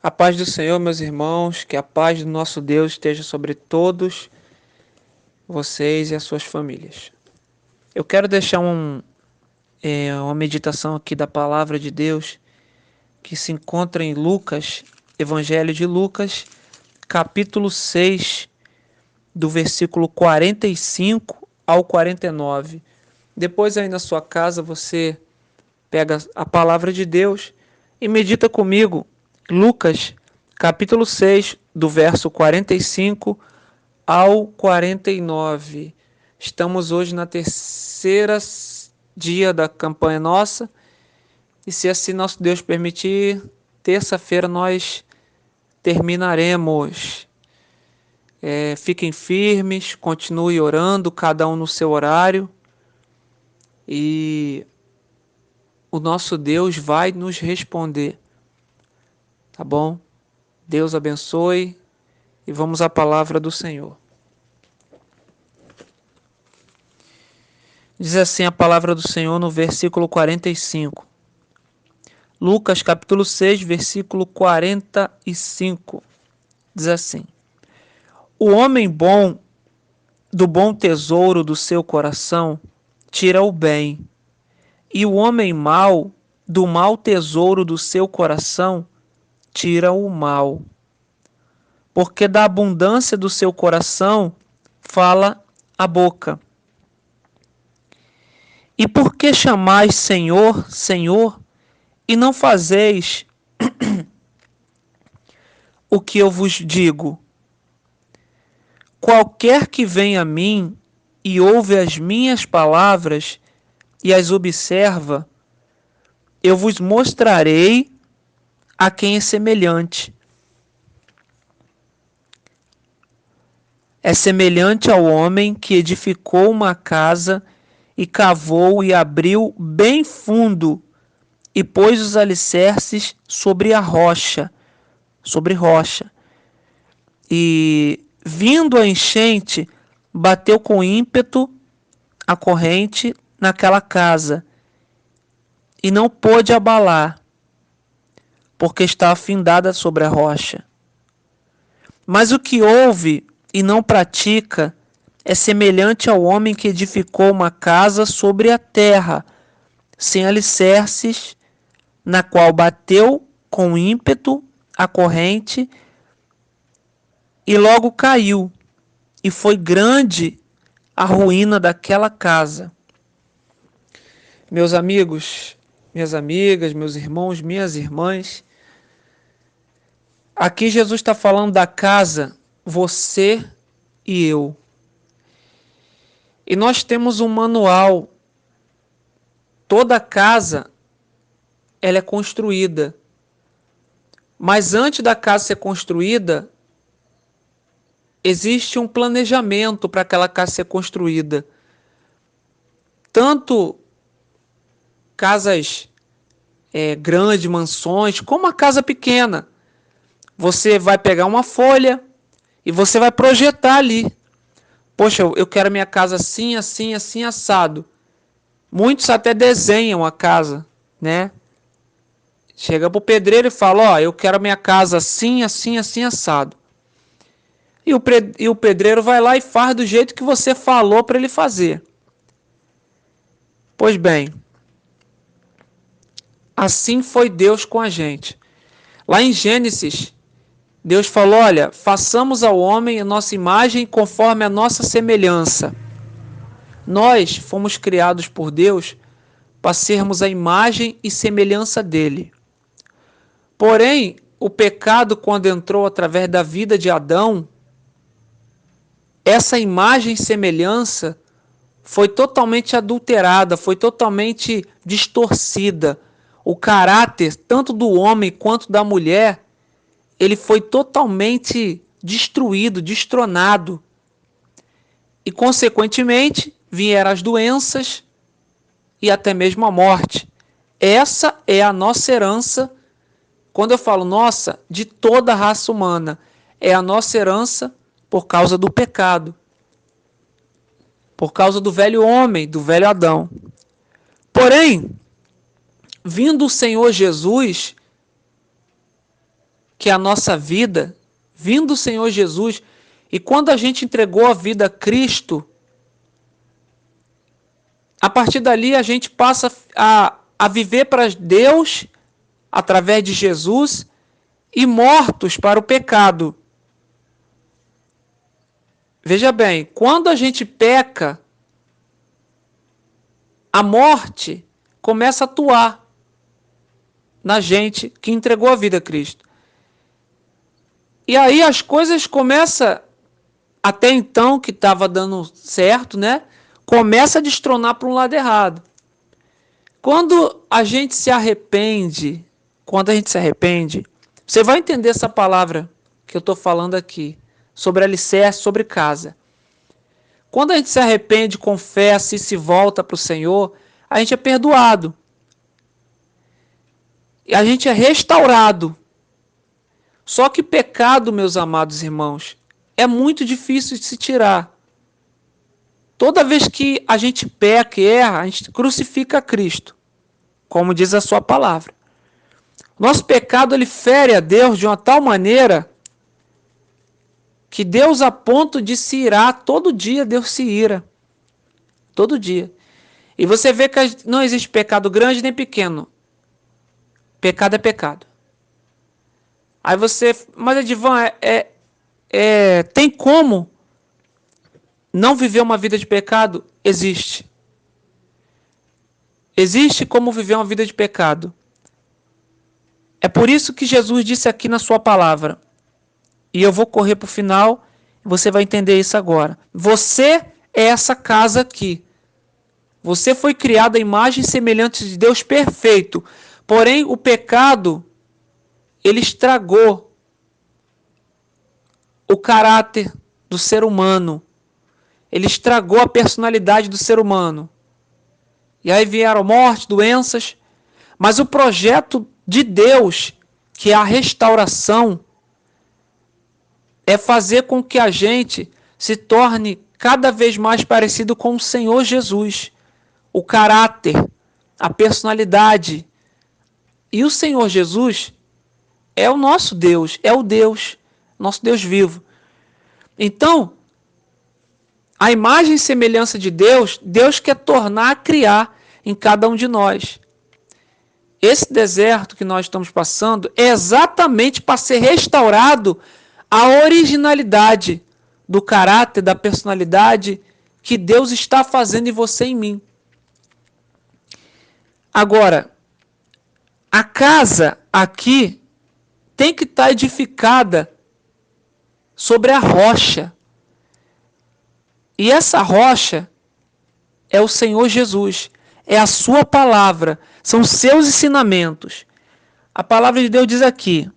A paz do Senhor, meus irmãos, que a paz do nosso Deus esteja sobre todos vocês e as suas famílias. Eu quero deixar uma meditação aqui da palavra de Deus que se encontra em Lucas, Evangelho de Lucas, capítulo 6, do versículo 45 ao 49. Depois aí na sua casa você pega a palavra de Deus e medita comigo. Lucas, capítulo 6, do verso 45 ao 49. Estamos hoje na terceira dia da campanha nossa. E se assim nosso Deus permitir, terça-feira nós terminaremos. Fiquem firmes, continue orando, cada um no seu horário. E o nosso Deus vai nos responder. Tá bom? Deus abençoe e vamos à palavra do Senhor. Diz assim a palavra do Senhor no versículo 45. Lucas capítulo 6, versículo 45. Diz assim: O homem bom do bom tesouro do seu coração tira o bem, e o homem mau do mau tesouro do seu coração tira o mal. Porque da abundância do seu coração fala a boca. E por que chamais Senhor, Senhor, e não fazeis o que eu vos digo? Qualquer que vem a mim e ouve as minhas palavras e as observa, eu vos mostrarei a quem é semelhante. É semelhante ao homem que edificou uma casa e cavou e abriu bem fundo e pôs os alicerces sobre rocha. E, vindo a enchente, bateu com ímpeto a corrente naquela casa e não pôde abalar, porque está afindada sobre a rocha. Mas o que ouve e não pratica é semelhante ao homem que edificou uma casa sobre a terra, sem alicerces, na qual bateu com ímpeto a corrente e logo caiu, e foi grande a ruína daquela casa. Meus amigos, minhas amigas, meus irmãos, minhas irmãs, aqui Jesus está falando da casa, você e eu. E nós temos um manual. Toda casa ela é construída. Mas antes da casa ser construída, existe um planejamento para aquela casa ser construída. Tanto casas grandes, mansões, como a casa pequena. Você vai pegar uma folha e você vai projetar ali. Poxa, eu quero minha casa assim, assim, assim, assado. Muitos até desenham a casa, né? Chega pro pedreiro e fala, eu quero minha casa assim, assim, assim, assado. E o pedreiro vai lá e faz do jeito que você falou para ele fazer. Pois bem, assim foi Deus com a gente. Lá em Gênesis, Deus falou, façamos ao homem a nossa imagem conforme a nossa semelhança. Nós fomos criados por Deus para sermos a imagem e semelhança dele. Porém, o pecado, quando entrou através da vida de Adão, essa imagem e semelhança foi totalmente adulterada, foi totalmente distorcida. O caráter, tanto do homem quanto da mulher, ele foi totalmente destruído, destronado. E, consequentemente, vieram as doenças e até mesmo a morte. Essa é a nossa herança. Quando eu falo nossa, de toda a raça humana, é a nossa herança por causa do pecado. Por causa do velho homem, do velho Adão. Porém, vindo o Senhor Jesus, que é a nossa vida, vindo o Senhor Jesus, e quando a gente entregou a vida a Cristo, a partir dali a gente passa a viver para Deus através de Jesus e mortos para o pecado. Veja bem, quando a gente peca, a morte começa a atuar na gente que entregou a vida a Cristo. E aí as coisas começam, até então que estava dando certo, né? Começa a destronar para um lado errado. Quando a gente se arrepende, você vai entender essa palavra que eu estou falando aqui, sobre alicerce, sobre casa. Quando a gente se arrepende, confessa e se volta para o Senhor, a gente é perdoado. E a gente é restaurado. Só que pecado, meus amados irmãos, é muito difícil de se tirar. Toda vez que a gente peca e erra, a gente crucifica Cristo, como diz a sua palavra. Nosso pecado, ele fere a Deus de uma tal maneira que Deus, a ponto de se irar, todo dia Deus se ira. Todo dia. E você vê que não existe pecado grande nem pequeno. Pecado é pecado. Aí você... Mas Edivan, tem como não viver uma vida de pecado? Existe. Existe como viver uma vida de pecado. É por isso que Jesus disse aqui na sua palavra. E eu vou correr para o final, você vai entender isso agora. Você é essa casa aqui. Você foi criado à imagem e semelhança de Deus perfeito. Porém, o pecado, ele estragou o caráter do ser humano. Ele estragou a personalidade do ser humano. E aí vieram morte, doenças. Mas o projeto de Deus, que é a restauração, é fazer com que a gente se torne cada vez mais parecido com o Senhor Jesus. O caráter, a personalidade. E o Senhor Jesus é o nosso Deus, é o Deus, nosso Deus vivo. Então, a imagem e semelhança de Deus, Deus quer tornar a criar em cada um de nós. Esse deserto que nós estamos passando é exatamente para ser restaurado a originalidade do caráter, da personalidade que Deus está fazendo em você e em mim. Agora, a casa aqui tem que estar edificada sobre a rocha. E essa rocha é o Senhor Jesus, é a sua palavra, são seus ensinamentos. A palavra de Deus diz aqui,